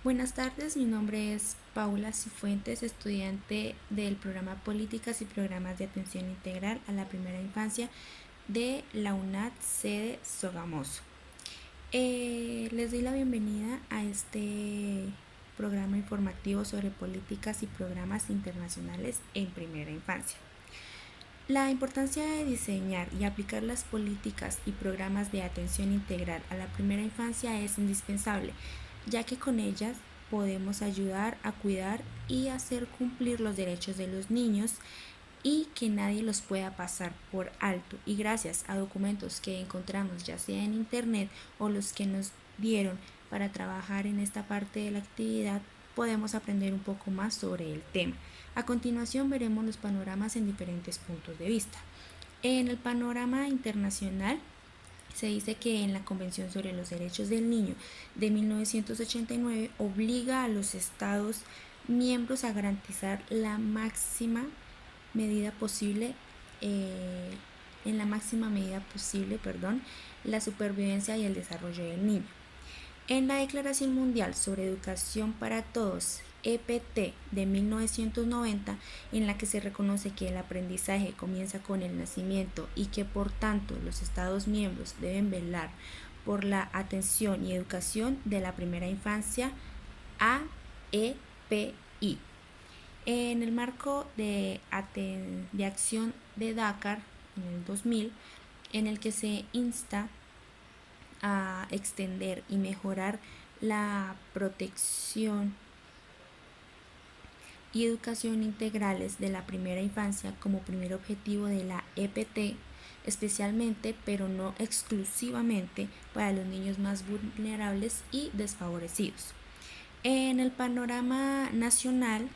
Buenas tardes, mi nombre es Paula Cifuentes, estudiante del programa Políticas y Programas de Atención Integral a la Primera Infancia de la UNAD sede Sogamoso. Les doy la bienvenida a este programa informativo sobre políticas y programas internacionales en primera infancia. La importancia de diseñar y aplicar las políticas y programas de atención integral a la primera infancia es indispensable, ya que con ellas podemos ayudar a cuidar y hacer cumplir los derechos de los niños y que nadie los pueda pasar por alto. Y gracias a documentos que encontramos ya sea en internet o los que nos dieron para trabajar en esta parte de la actividad, podemos aprender un poco más sobre el tema. A continuación veremos los panoramas en diferentes puntos de vista. En el panorama internacional, se dice que en la Convención sobre los Derechos del Niño de 1989 obliga a los Estados miembros a garantizar la máxima medida posible, en la máxima medida posible, la supervivencia y el desarrollo del niño. En la Declaración Mundial sobre Educación para Todos, EPT, de 1990, en la que se reconoce que el aprendizaje comienza con el nacimiento y que por tanto los Estados miembros deben velar por la atención y educación de la primera infancia, AEPI. En el marco de acción de Dakar en el 2000, en el que se insta a extender y mejorar la protección y educación integrales de la primera infancia como primer objetivo de la EPT, especialmente pero no exclusivamente para los niños más vulnerables y desfavorecidos. En el panorama nacional,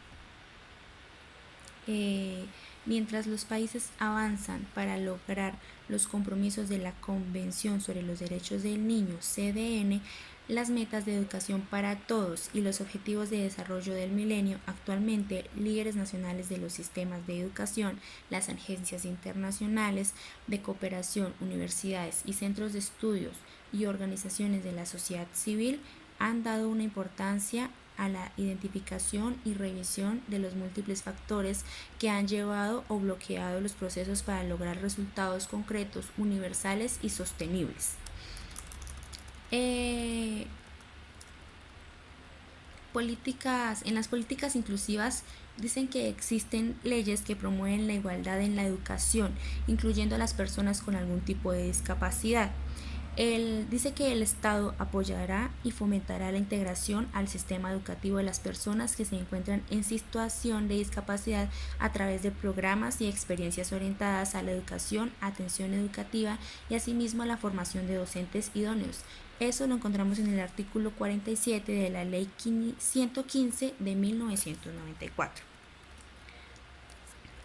mientras los países avanzan para lograr los compromisos de la Convención sobre los Derechos del Niño, CDN, las metas de educación para todos y los objetivos de desarrollo del milenio, actualmente líderes nacionales de los sistemas de educación, las agencias internacionales de cooperación, universidades y centros de estudios y organizaciones de la sociedad civil han dado una importancia a la identificación y revisión de los múltiples factores que han llevado o bloqueado los procesos para lograr resultados concretos, universales y sostenibles. En las políticas inclusivas dicen que existen leyes que promueven la igualdad en la educación, incluyendo a las personas con algún tipo de discapacidad. Él dice que el Estado apoyará y fomentará la integración al sistema educativo de las personas que se encuentran en situación de discapacidad a través de programas y experiencias orientadas a la educación, atención educativa y asimismo a la formación de docentes idóneos. Eso lo encontramos en el artículo 47 de la Ley 115 de 1994.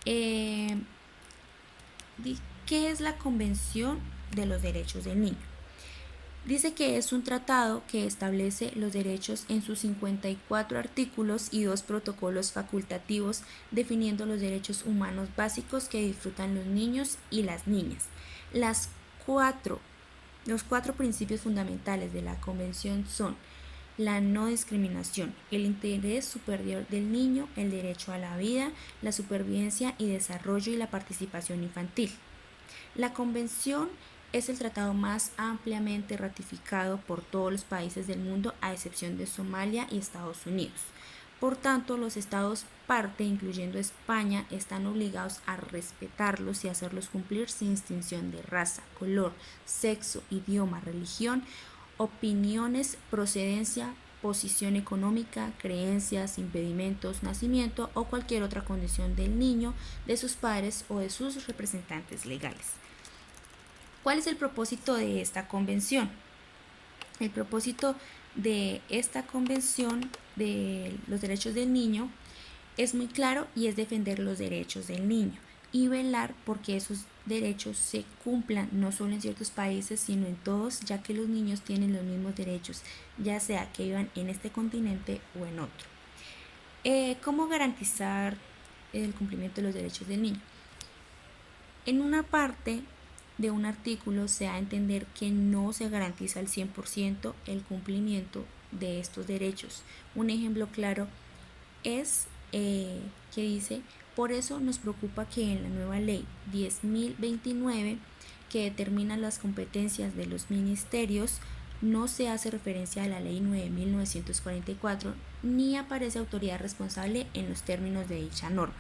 ¿Qué es la Convención de los Derechos del Niño? Dice que es un tratado que establece los derechos en sus 54 artículos y 2 protocolos facultativos, definiendo los derechos humanos básicos que disfrutan los niños y las niñas. Los cuatro principios fundamentales de la Convención son la no discriminación, el interés superior del niño, el derecho a la vida, la supervivencia y desarrollo y la participación infantil. La Convención es el tratado más ampliamente ratificado por todos los países del mundo, a excepción de Somalia y Estados Unidos. Por tanto, los estados parte, incluyendo España, están obligados a respetarlos y hacerlos cumplir sin distinción de raza, color, sexo, idioma, religión, opiniones, procedencia, posición económica, creencias, impedimentos, nacimiento o cualquier otra condición del niño, de sus padres o de sus representantes legales. ¿Cuál es el propósito de esta convención? El propósito de esta convención de los derechos del niño es muy claro y es defender los derechos del niño y velar porque esos derechos se cumplan no solo en ciertos países sino en todos, ya que los niños tienen los mismos derechos, ya sea que vivan en este continente o en otro. ¿Cómo garantizar el cumplimiento de los derechos del niño? En una parte de un artículo se da a entender que no se garantiza al 100% el cumplimiento de estos derechos. Un ejemplo claro es que dice: por eso nos preocupa que en la nueva ley 10.029, que determina las competencias de los ministerios, no se hace referencia a la ley 9.944 ni aparece autoridad responsable en los términos de dicha norma.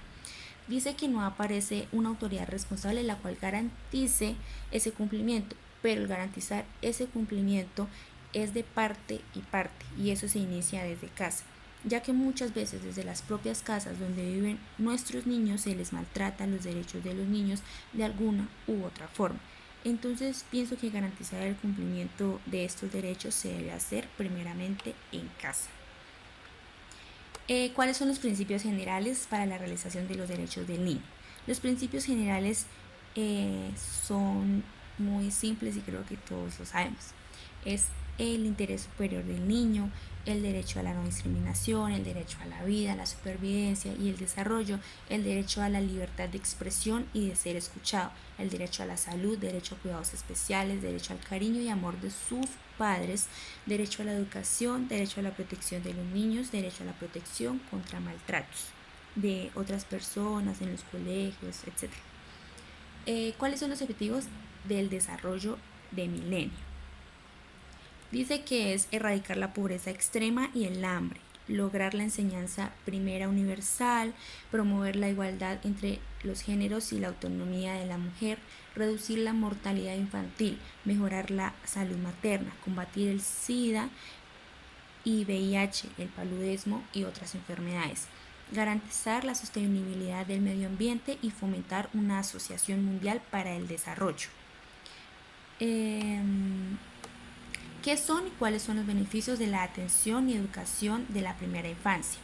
Dice que no aparece una autoridad responsable la cual garantice ese cumplimiento, pero el garantizar ese cumplimiento es de parte y parte, y eso se inicia desde casa, ya que muchas veces desde las propias casas donde viven nuestros niños se les maltrata los derechos de los niños de alguna u otra forma. Entonces pienso que garantizar el cumplimiento de estos derechos se debe hacer primeramente en casa. ¿Cuáles son los principios generales para la realización de los derechos del niño? Los principios generales son muy simples y creo que todos lo sabemos. Es el interés superior del niño, el derecho a la no discriminación, el derecho a la vida, a la supervivencia y el desarrollo, el derecho a la libertad de expresión y de ser escuchado, el derecho a la salud, derecho a cuidados especiales, derecho al cariño y amor de sus padres, derecho a la educación, derecho a la protección de los niños, derecho a la protección contra maltratos de otras personas en los colegios, etc. ¿Cuáles son los objetivos del desarrollo de milenio? Dice que es erradicar la pobreza extrema y el hambre, lograr la enseñanza primera universal, promover la igualdad entre los géneros y la autonomía de la mujer, reducir la mortalidad infantil, mejorar la salud materna, combatir el SIDA y VIH, el paludismo y otras enfermedades, garantizar la sostenibilidad del medio ambiente y fomentar una asociación mundial para el desarrollo. ¿Qué son y cuáles son los beneficios de la atención y educación de la primera infancia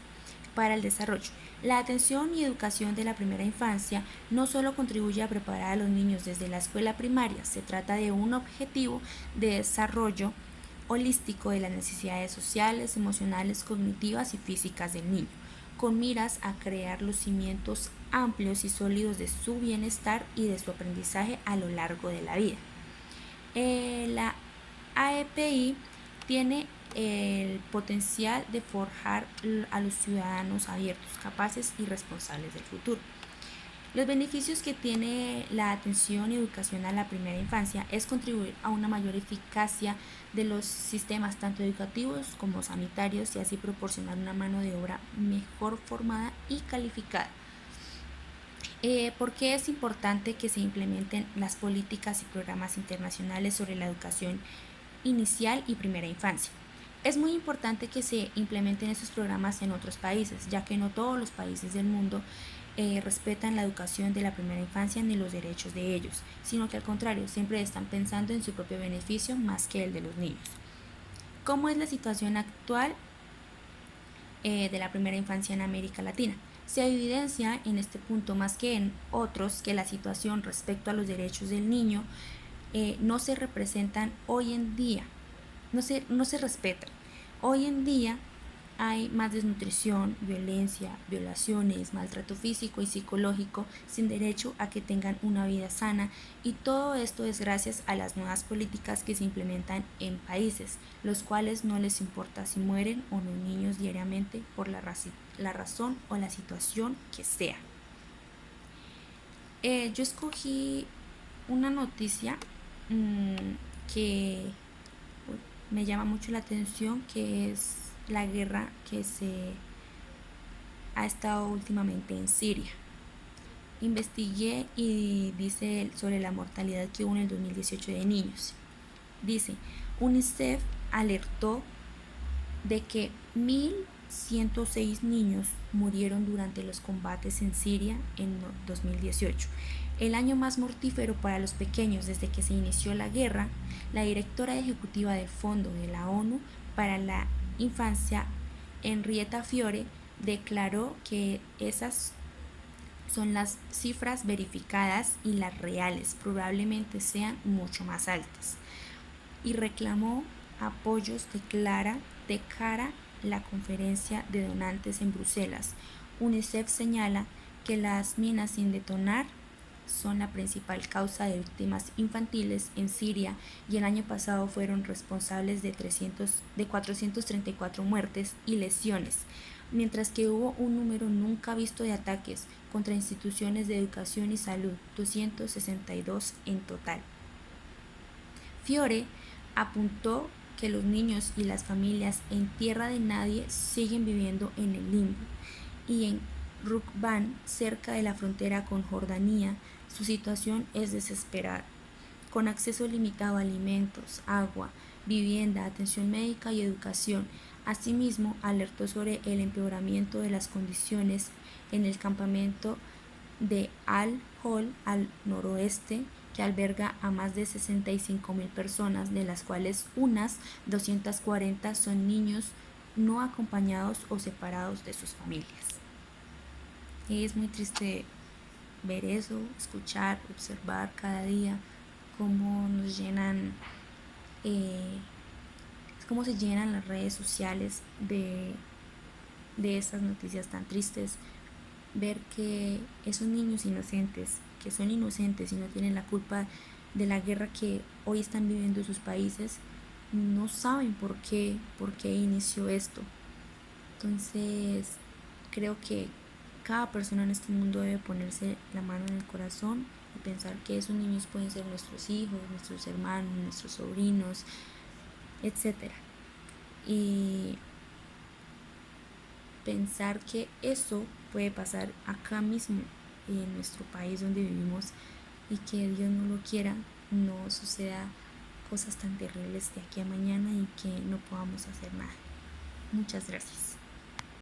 para el desarrollo? La atención y educación de la primera infancia no solo contribuye a preparar a los niños desde la escuela primaria, se trata de un objetivo de desarrollo holístico de las necesidades sociales, emocionales, cognitivas y físicas del niño, con miras a crear los cimientos amplios y sólidos de su bienestar y de su aprendizaje a lo largo de la vida. La AEPI tiene el potencial de forjar a los ciudadanos abiertos, capaces y responsables del futuro. Los beneficios que tiene la atención y educación a la primera infancia es contribuir a una mayor eficacia de los sistemas tanto educativos como sanitarios y así proporcionar una mano de obra mejor formada y calificada. ¿Por qué es importante que se implementen las políticas y programas internacionales sobre la educación inicial y primera infancia? Es muy importante que se implementen estos programas en otros países, ya que no todos los países del mundo respetan la educación de la primera infancia ni los derechos de ellos, sino que al contrario, siempre están pensando en su propio beneficio más que el de los niños. ¿Cómo es la situación actual de la primera infancia en América Latina? Se evidencia en este punto más que en otros que la situación respecto a los derechos del niño no se representan hoy en día, no se respetan. Hoy en día hay más desnutrición, violencia, violaciones, maltrato físico y psicológico sin derecho a que tengan una vida sana, y todo esto es gracias a las nuevas políticas que se implementan en países, los cuales no les importa si mueren o no niños diariamente por la razón o la situación que sea. Yo escogí una noticia que me llama mucho la atención, que es la guerra que se ha estado últimamente en Siria. Investigué y dice sobre la mortalidad que hubo en el 2018 de niños. Dice: UNICEF alertó de que 1.106 niños murieron durante los combates en Siria en 2018, el año más mortífero para los pequeños desde que se inició la guerra. La directora ejecutiva del Fondo de la ONU para la Infancia, Henrietta Fiore, declaró que esas son las cifras verificadas y las reales probablemente sean mucho más altas, y reclamó apoyos de cara a la conferencia de donantes en Bruselas. UNICEF señala que las minas sin detonar son la principal causa de víctimas infantiles en Siria y el año pasado fueron responsables de 434 muertes y lesiones, mientras que hubo un número nunca visto de ataques contra instituciones de educación y salud, 262 en total. Fiore apuntó que los niños y las familias en tierra de nadie siguen viviendo en el limbo, y en Rukban, cerca de la frontera con Jordania, su situación es desesperada. Con acceso limitado a alimentos, agua, vivienda, atención médica y educación. Asimismo, alertó sobre el empeoramiento de las condiciones en el campamento de Al-Hol al noroeste, que alberga a más de 65.000 personas, de las cuales unas 240 son niños no acompañados o separados de sus familias. Es muy triste ver eso, escuchar, observar cada día cómo nos llenan, cómo se llenan las redes sociales de estas noticias tan tristes. Ver que esos niños inocentes, que son inocentes y no tienen la culpa de la guerra que hoy están viviendo sus países, no saben por qué inició esto. Entonces, creo que cada persona en este mundo debe ponerse la mano en el corazón y pensar que esos niños pueden ser nuestros hijos, nuestros hermanos, nuestros sobrinos, etc. Y pensar que eso puede pasar acá mismo en nuestro país donde vivimos, y que Dios no lo quiera, no suceda cosas tan terribles de aquí a mañana y que no podamos hacer nada. Muchas gracias.